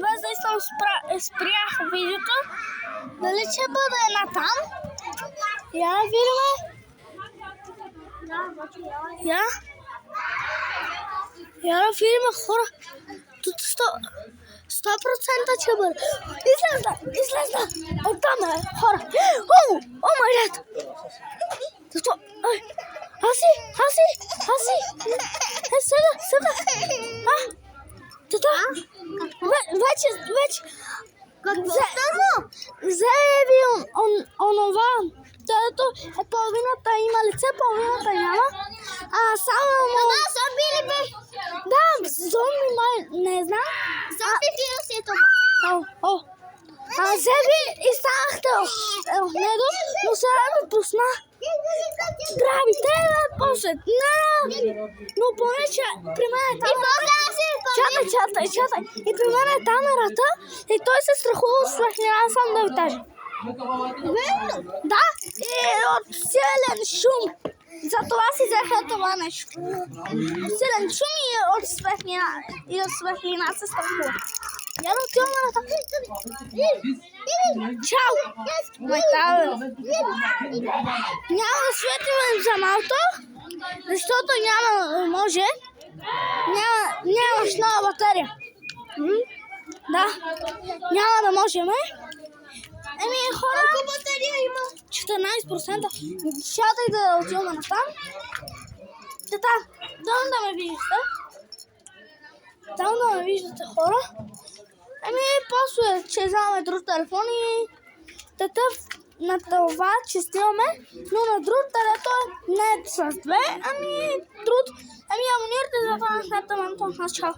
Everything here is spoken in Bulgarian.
без да искам спрях видеото. Дали ще бъде една там? Я видиме. Я да видиме хора. Тут 100% ще бъде. Излезна. Оттам е хора. О май гад. Защо? Хаси. Седа. Тата. Вече. Заеби онова. Тето е половината има лице, половината няма. Само му... са били бе. Да, зомби май, не знам. Зомби вирус е това. Зеби и станахте от него, но сега ме пусна. Здрави, тебе, после. Но поне, че при мен е камерата. Чатай. И при мен е камерата и той се страхува от светлина, сам да ви кажа. Да, и от силен шум. Затова си взеха това нещо. Силен шум и от светлина се страхува. Я да отиваме на така. Чао! Няма да светим за малко, защото нямаш нова батерия. Да, няма да можем. Хора, колко батерия има? 14%. Чатай да отиваме на там. Там да ме виждате. Там да ме виждате, хора. После че вземаме друг телефон и на това, че снимаме, но на друг телефон не е с две, друг. Абонирайте за това на канала. Чао!